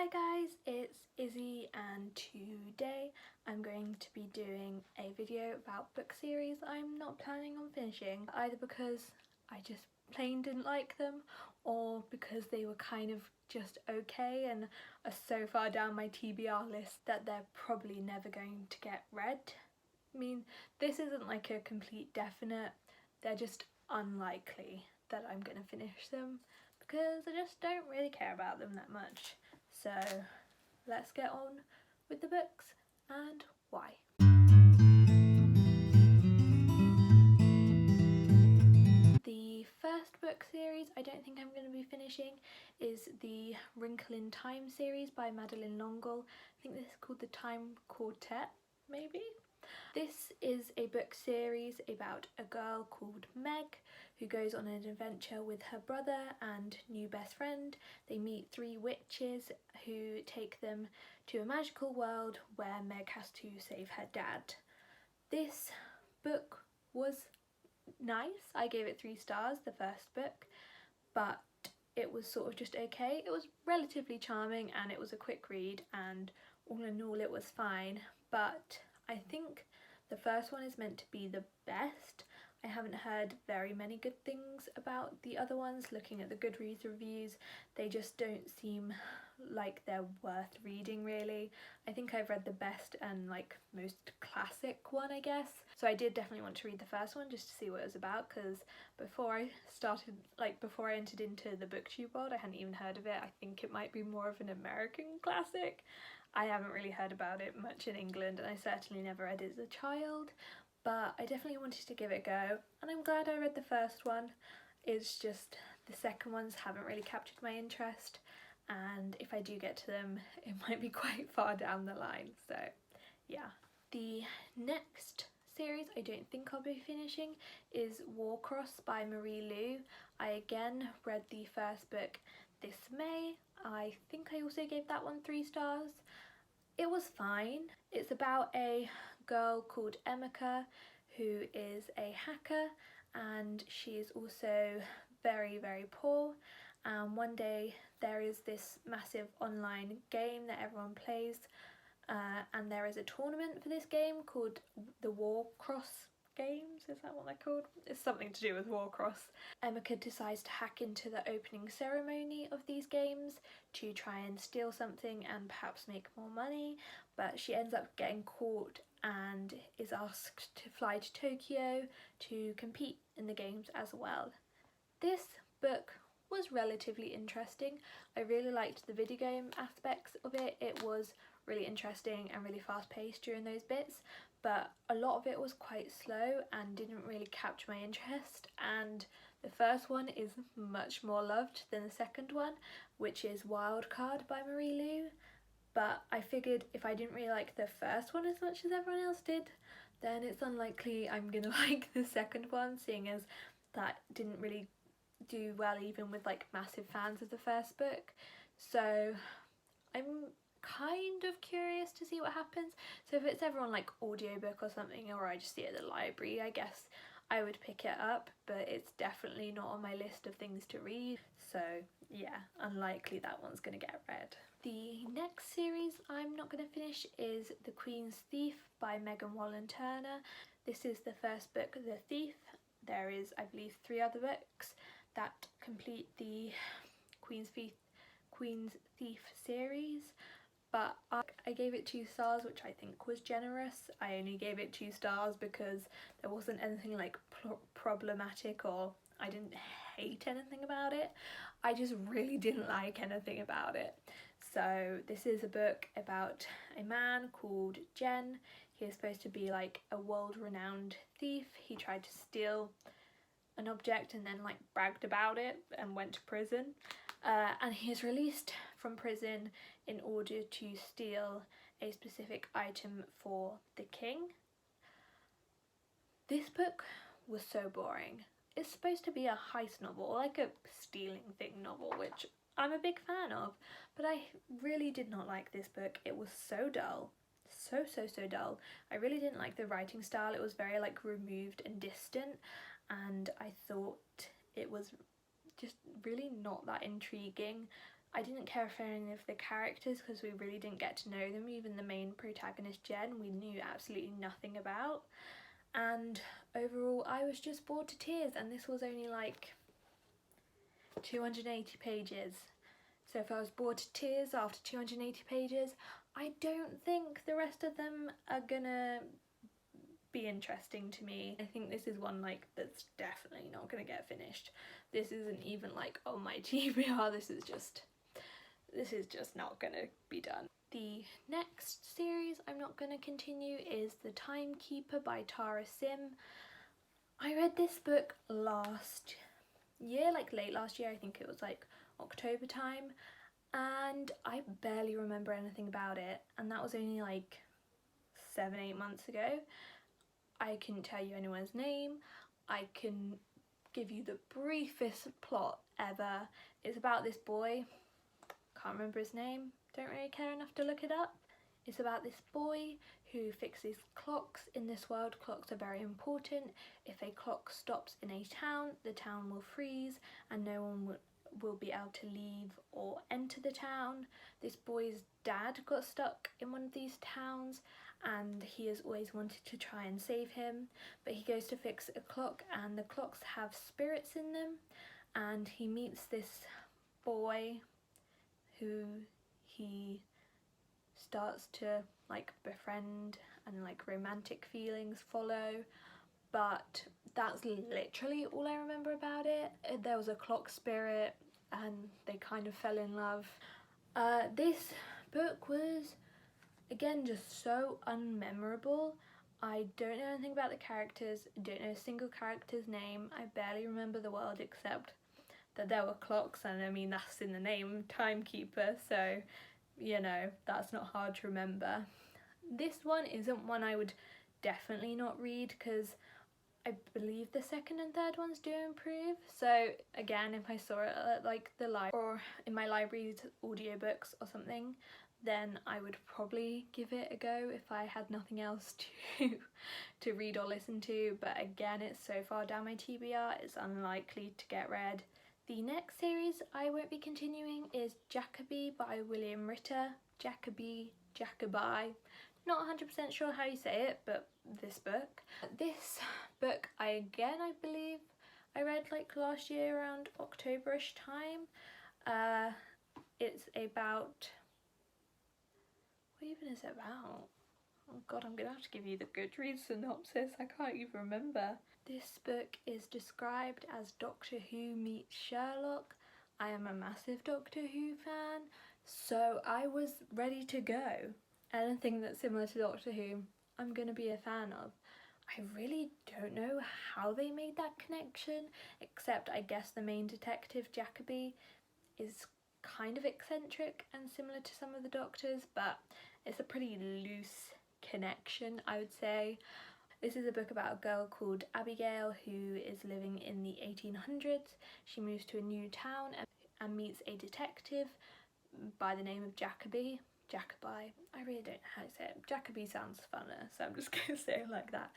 Hi guys, it's Izzy and today I'm going to be doing a video about book series I'm not planning on finishing, either because I just plain didn't like them or because they were kind of just okay and are so far down my TBR list that they're probably never going to get read. I mean, this isn't like a complete definite, they're just unlikely that I'm going to finish them because I just don't really care about them that much. So let's get on with the books and why. The first book series I don't think I'm going to be finishing is the Wrinkle in Time series by Madeleine L'Engle. I think this is called the Time Quartet, maybe? This is a book series about a girl called Meg who goes on an adventure with her brother and new best friend. They meet three witches who take them to a magical world where Meg has to save her dad. This book was nice. I gave it 3 stars, the first book, but it was sort of just okay. It was relatively charming and it was a quick read, and all in all it was fine, but I think the first one is meant to be the best. I haven't heard very many good things about the other ones. Looking at the Goodreads reviews, they just don't seem like they're worth reading really. I think I've read the best and like most classic one, I guess. So I did definitely want to read the first one just to see what it was about, because before I entered into the booktube world I hadn't even heard of it. I think it might be more of an American classic. I haven't really heard about it much in England, and I certainly never read it as a child, but I definitely wanted to give it a go, and I'm glad I read the first one. It's just the second ones haven't really captured my interest, and if I do get to them it might be quite far down the line, so yeah. The next series I don't think I'll be finishing is Warcross by Marie Lu. I again read the first book this May. I think I also gave that one 3 stars. It was fine. It's about a girl called Emeka who is a hacker, and she is also very poor, and one day there is this massive online game that everyone plays, and there is a tournament for this game called the Warcross Games, is that what they're called? It's something to do with Warcross. Emeka decides to hack into the opening ceremony of these games to try and steal something and perhaps make more money, but she ends up getting caught and is asked to fly to Tokyo to compete in the games as well. This book was relatively interesting. I really liked the video game aspects of it. It was really interesting and really fast paced during those bits, but a lot of it was quite slow and didn't really capture my interest, and the first one is much more loved than the second one, which is Wildcard by Marie Lu. But I figured if I didn't really like the first one as much as everyone else did, then it's unlikely I'm gonna like the second one, seeing as that didn't really do well even with like massive fans of the first book. So I'm kind of curious to see what happens. So if it's ever on like audiobook or something, or I just see it at the library, I guess I would pick it up, but it's definitely not on my list of things to read, so yeah, unlikely that one's gonna get read. The next series I'm not gonna finish is The Queen's Thief by Megan Wallen Turner. This is the first book, The Thief. There is, I believe, 3 other books that complete the Queen's Thief series, but I gave it 2 stars, which I think was generous. I only gave it 2 stars because there wasn't anything like problematic, or I didn't hate anything about it. I just really didn't like anything about it. So this is a book about a man called Jen. He is supposed to be like a world-renowned thief. He tried to steal an object and then like bragged about it and went to prison, and he is released from prison in order to steal a specific item for the king. This book was so boring. It's supposed to be a heist novel, like a stealing thing novel, which I'm a big fan of, but I really did not like this book. It was so dull. So dull. I really didn't like the writing style. It was very like removed and distant, and I thought it was just really not that intriguing. I didn't care for any of the characters because we really didn't get to know them. Even the main protagonist, Jen, we knew absolutely nothing about. And overall, I was just bored to tears, and this was only like 280 pages. So if I was bored to tears after 280 pages, I don't think the rest of them are gonna be interesting to me. I think this is one like that's definitely not gonna get finished. This isn't even like on my TBR. This is just not gonna be done. The next series I'm not gonna continue is The Timekeeper by Tara Sim. I read this book last year, like late last year. I think it was like October time, and I barely remember anything about it, and that was only like 7-8 months ago. I couldn't tell you anyone's name. I can give you the briefest plot ever. It's about this boy, can't remember his name, don't really care enough to look it up. It's about this boy who fixes clocks. In this world, clocks are very important. If a clock stops in a town, the town will freeze and no one will be able to leave or enter the town. This boy's dad got stuck in one of these towns and he has always wanted to try and save him, but he goes to fix a clock and the clocks have spirits in them, and he meets this boy who he starts to like befriend, and like romantic feelings follow. But that's literally all I remember about it. There was a clock spirit and they kind of fell in love. This book was, again, just so unmemorable. I don't know anything about the characters, I don't know a single character's name, I barely remember the world except that there were clocks, and I mean that's in the name, Timekeeper, so you know, that's not hard to remember. This one isn't one I would definitely not read because I believe the second and third ones do improve. So again, if I saw it at like the library or in my library's audiobooks or something, then I would probably give it a go if I had nothing else to read or listen to. But again, it's so far down my TBR, it's unlikely to get read. The next series I won't be continuing is Jacobi by William Ritter. Jacobi, not 100% sure how you say it, but this book. This book, I believe I read like last year around October-ish time. It's about, what even is it about? Oh god, I'm gonna have to give you the Goodreads synopsis, I can't even remember. This book is described as Doctor Who meets Sherlock. I am a massive Doctor Who fan, so I was ready to go. Anything that's similar to Doctor Who, I'm gonna be a fan of. I really don't know how they made that connection, except I guess the main detective, Jacobi, is kind of eccentric and similar to some of the doctors, but it's a pretty loose connection, I would say. This is a book about a girl called Abigail who is living in the 1800s. She moves to a new town and meets a detective by the name of Jacobi. I really don't know how to say it. Jacobi sounds funner, so I'm just going to say it like that.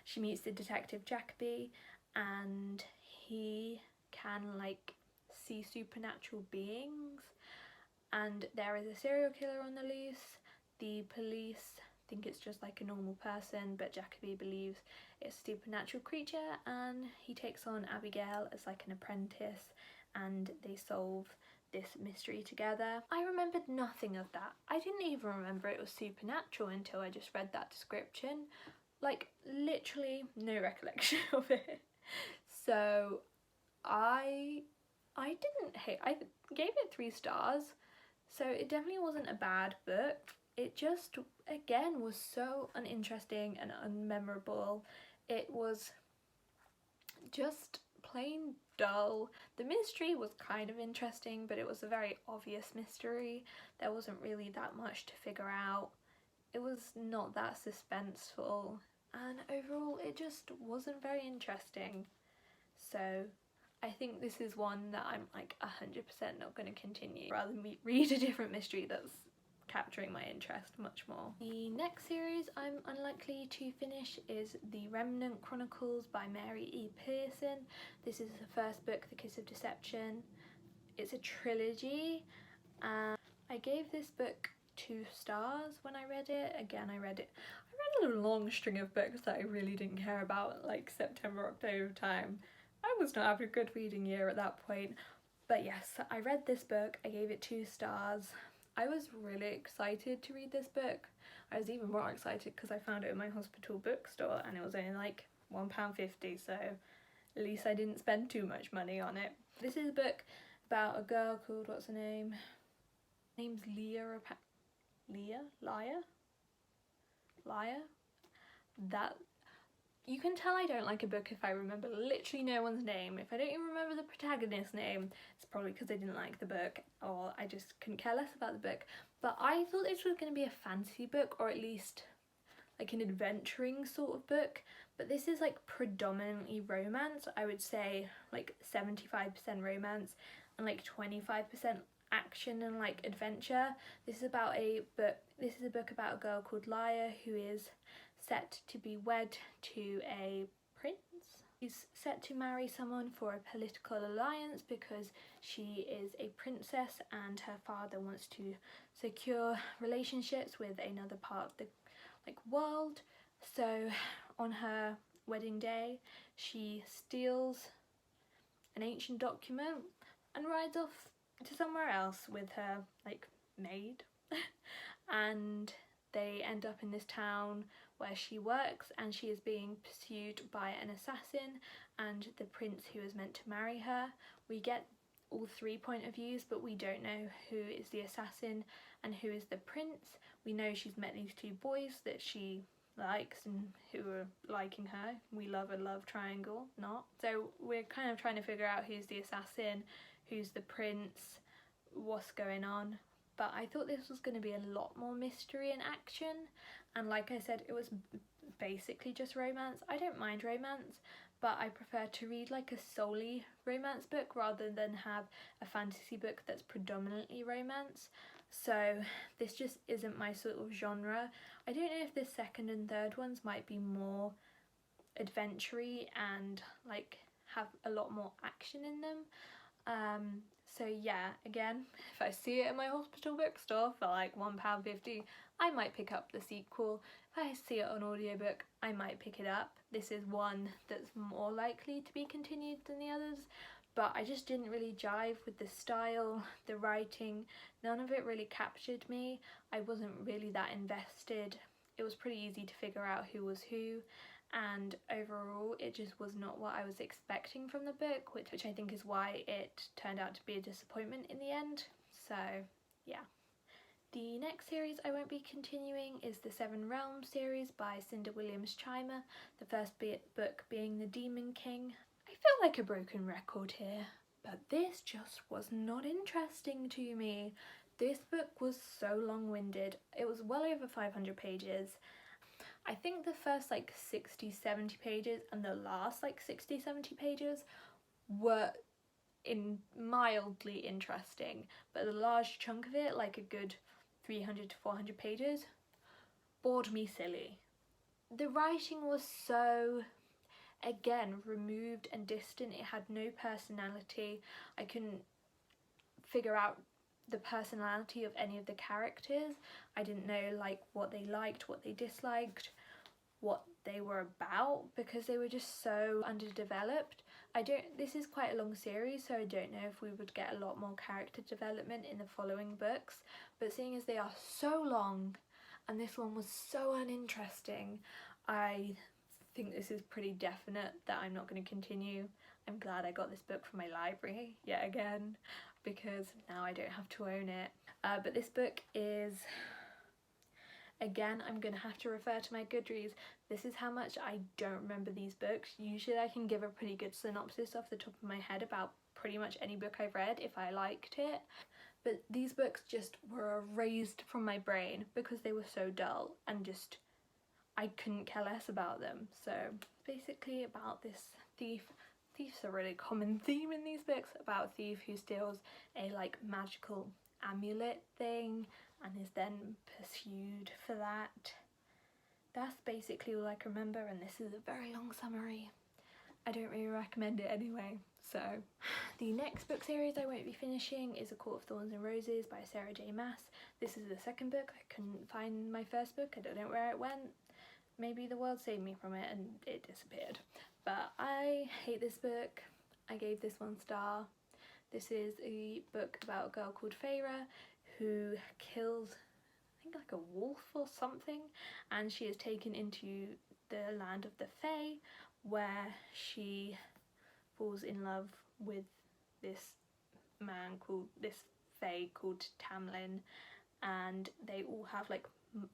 She meets the detective Jacobi and he can like see supernatural beings, and there is a serial killer on the loose. The police think it's just like a normal person, but Jacobi believes it's a supernatural creature, and he takes on Abigail as like an apprentice and they solve this mystery together. I remembered nothing of that. I didn't even remember it was supernatural until I just read that description. Like literally no recollection of it. So I gave it 3 stars, so it definitely wasn't a bad book. It just, again, was so uninteresting and unmemorable. It was just plain dull. The mystery was kind of interesting, but it was a very obvious mystery. There wasn't really that much to figure out. It was not that suspenseful, and overall it just wasn't very interesting. So I think this is one that I'm like 100% not going to continue. Rather than read a different mystery that's capturing my interest much more. The next series I'm unlikely to finish is The Remnant Chronicles by Mary E. Pearson. This is the first book, The Kiss of Deception. It's a trilogy. And I gave this book 2 stars when I read it. Again, I read a long string of books that I really didn't care about, like September, October time. I was not having a good reading year at that point. But yes, I read this book, I gave it 2 stars. I was really excited to read this book. I was even more excited because I found it in my hospital bookstore and it was only like £1.50, so at least I didn't spend too much money on it. This is a book about a girl called, what's her name? Her name's Leah. That, you can tell I don't like a book if I remember literally no one's name. If I don't even remember the protagonist's name, it's probably because I didn't like the book or I just couldn't care less about the book. But I thought this was going to be a fantasy book, or at least like an adventuring sort of book. But this is like predominantly romance. I would say like 75% romance and like 25% action and like adventure. This is a book about a girl called Leah who is set to be wed to a prince. She's set to marry someone for a political alliance because she is a princess and her father wants to secure relationships with another part of the world. So on her wedding day she steals an ancient document and rides off to somewhere else with her maid and they end up in this town where she works, and she is being pursued by an assassin and the prince who is meant to marry her. We get all 3 point of views, but we don't know who is the assassin and who is the prince. We know she's met these 2 boys that she likes and who are liking her. We love a love triangle, not. So we're kind of trying to figure out who's the assassin, who's the prince, what's going on. But I thought this was going to be a lot more mystery and action, and like I said, it was basically just romance. I don't mind romance, but I prefer to read like a solely romance book rather than have a fantasy book that's predominantly romance. So this just isn't my sort of genre. I don't know if the second and third ones might be more adventure-y and like have a lot more action in them. So yeah, again, if I see it in my hospital bookstore for like £1.50, I might pick up the sequel. If I see it on audiobook, I might pick it up. This is one that's more likely to be continued than the others, but I just didn't really jive with the style, the writing. None of it really captured me. I wasn't really that invested. It was pretty easy to figure out who was who, and overall it just was not what I was expecting from the book, which I think is why it turned out to be a disappointment in the end. So yeah. The next series I won't be continuing is the Seven Realms series by Cinda Williams-Chimer, the first book being The Demon King. I feel like a broken record here, but this just was not interesting to me. This book was so long-winded. It was well over 500 pages. I think the first 60-70 pages and the last 60-70 pages were mildly interesting, but the large chunk of it, like a good 300 to 400 pages, bored me silly. The writing was so, again, removed and distant. It had no personality. I couldn't figure out the personality of any of the characters. I didn't know what they liked, what they disliked, what they were about, because they were just so underdeveloped. This is quite a long series, so I don't know if we would get a lot more character development in the following books, but seeing as they are so long and this one was so uninteresting, I think this is pretty definite that I'm not going to continue. I'm glad I got this book from my library yet again, because now I don't have to own it. But this book is, again, I'm going to have to refer to my Goodreads. This is how much I don't remember these books. Usually I can give a pretty good synopsis off the top of my head about pretty much any book I've read if I liked it. But these books just were erased from my brain because they were so dull and just I couldn't care less about them. So basically about this thief. Thief's a really common theme in these books, about a thief who steals a magical amulet thing and is then pursued for that. That's basically all I can remember, and this is a very long summary. I don't really recommend it anyway, So the next book series I won't be finishing is A Court of Thorns and Roses by Sarah J Maas. This is the second book. I couldn't find my first book. I don't know where it went. Maybe the world saved me from it and it disappeared. But I hate this book. I gave this 1 star. This is a book about a girl called Feyre who kills, I think, like a wolf or something, and she is taken into the land of the Fae, where she falls in love with this man called, this Fae called Tamlin, and they all have like,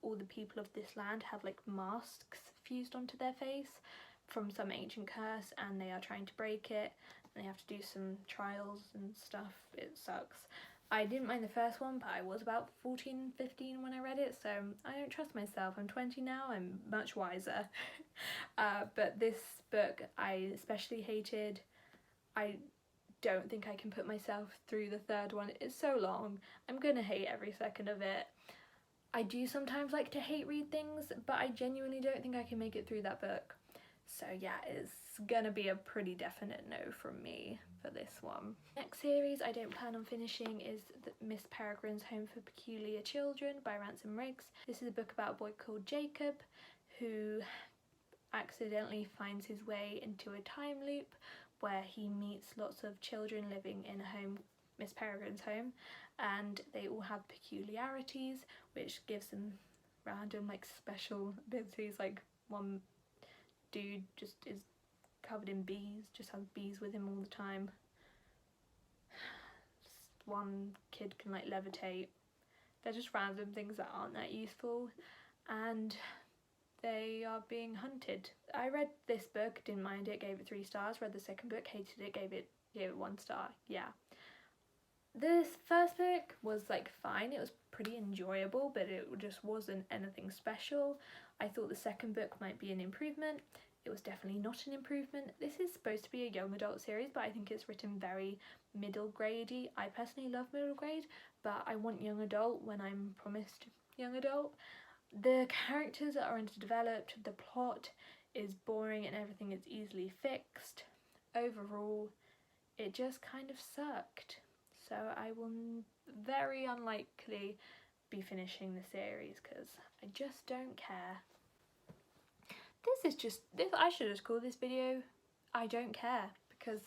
all the people of this land have like masks fused onto their face from some ancient curse, and they are trying to break it, and they have to do some trials and stuff. It sucks. I didn't mind the first one, but I was about 14, 15 when I read it, so I don't trust myself. I'm 20 now, I'm much wiser. But this book I especially hated. I don't think I can put myself through the third one. It's so long. I'm gonna hate every second of it. I do sometimes like to hate read things, but I genuinely don't think I can make it through that book. So yeah, it's gonna be a pretty definite no from me for this one. Next series I don't plan on finishing is Miss Peregrine's Home for Peculiar Children by Ransom Riggs. This is a book about a boy called Jacob who accidentally finds his way into a time loop where he meets lots of children living in a home, Miss Peregrine's home, and they all have peculiarities which gives them random like special abilities. Like one dude just is covered in bees, just has bees with him all the time. One kid can like levitate. They're just random things that aren't that useful, and they are being hunted. I read this book, didn't mind it, gave it 3 stars. Read the second book, hated it, gave it 1 star. Yeah. This first book was like fine, it was pretty enjoyable, but it just wasn't anything special. I thought the second book might be an improvement. It was definitely not an improvement. This is supposed to be a young adult series, but I think it's written very middle gradey. I personally love middle grade, but I want young adult when I'm promised young adult. The characters are underdeveloped, the plot is boring and everything is easily fixed. Overall, it just kind of sucked. So I will very unlikely be finishing the series because I just don't care. This is just, I should just call this video I don't care, because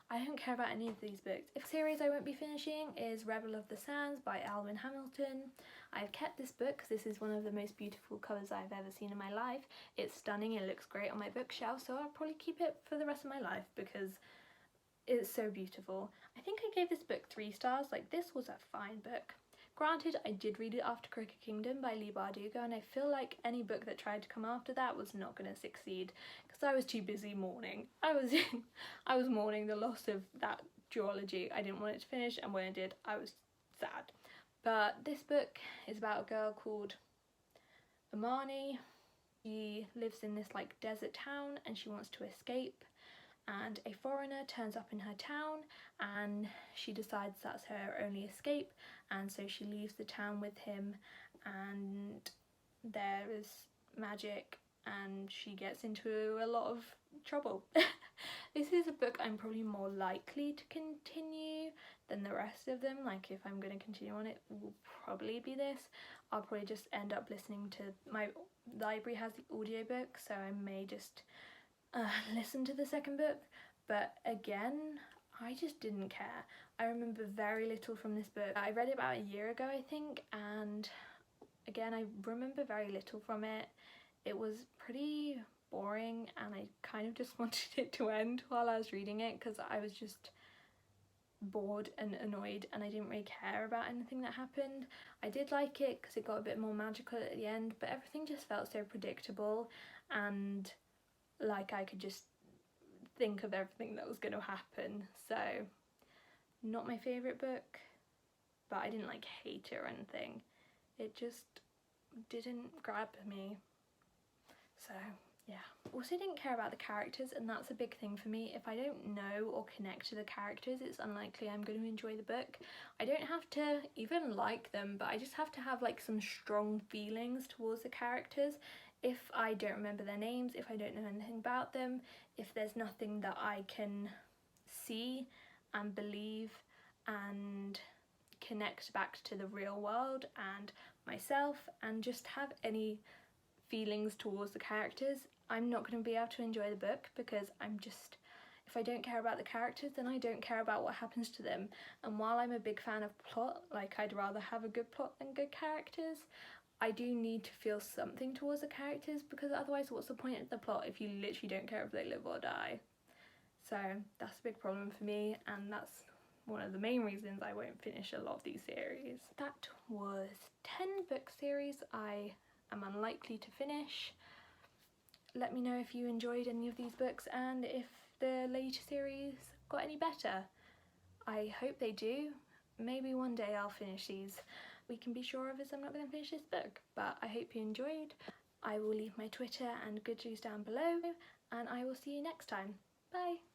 I don't care about any of these books. If series I won't be finishing is Rebel of the Sands by Alwyn Hamilton. I've kept this book because this is one of the most beautiful covers I've ever seen in my life. It's stunning, it looks great on my bookshelf, so I'll probably keep it for the rest of my life because it's so beautiful. I think I gave this book 3 stars. Like, this was a fine book. Granted, I did read it after Crooked Kingdom by Leigh Bardugo, and I feel like any book that tried to come after that was not going to succeed because I was too busy mourning. I was mourning the loss of that duology. I didn't want it to finish, and when it did, I was sad. But this book is about a girl called Amani. She lives in this like desert town and she wants to escape, and a foreigner turns up in her town and she decides that's her only escape, and so she leaves the town with him, and there is magic and she gets into a lot of trouble. This is a book I'm probably more likely to continue than the rest of them. Like, if I'm going to continue on, it will probably be this. I'll probably just end up listening to, my library has the audiobook, so I may just listen to the second book. But again, I just didn't care. I remember very little from this book. I read it about a year ago, I think, and again, I remember very little from it. It was pretty boring and I kind of just wanted it to end while I was reading it because I was just bored and annoyed and I didn't really care about anything that happened. I did like it because it got a bit more magical at the end, but everything just felt so predictable and like I could just think of everything that was going to happen. So not my favourite book, but I didn't like hate it or anything. It just didn't grab me. So yeah. Also didn't care about the characters, and that's a big thing for me. If I don't know or connect to the characters, it's unlikely I'm going to enjoy the book. I don't have to even like them, but I just have to have like some strong feelings towards the characters. If I don't remember their names, if I don't know anything about them, if there's nothing that I can see and believe and connect back to the real world and myself and just have any feelings towards the characters, I'm not going to be able to enjoy the book, because if I don't care about the characters, then I don't care about what happens to them. And while I'm a big fan of plot, like I'd rather have a good plot than good characters, I do need to feel something towards the characters, because otherwise what's the point of the plot if you literally don't care if they live or die? So that's a big problem for me, and that's one of the main reasons I won't finish a lot of these series. That was 10 book series I am unlikely to finish. Let me know if you enjoyed any of these books and if the later series got any better. I hope they do. Maybe one day I'll finish these. We can be sure of is I'm not going to finish this book, but I hope you enjoyed. I will leave my Twitter and Goodreads down below, and I will see you next time. Bye!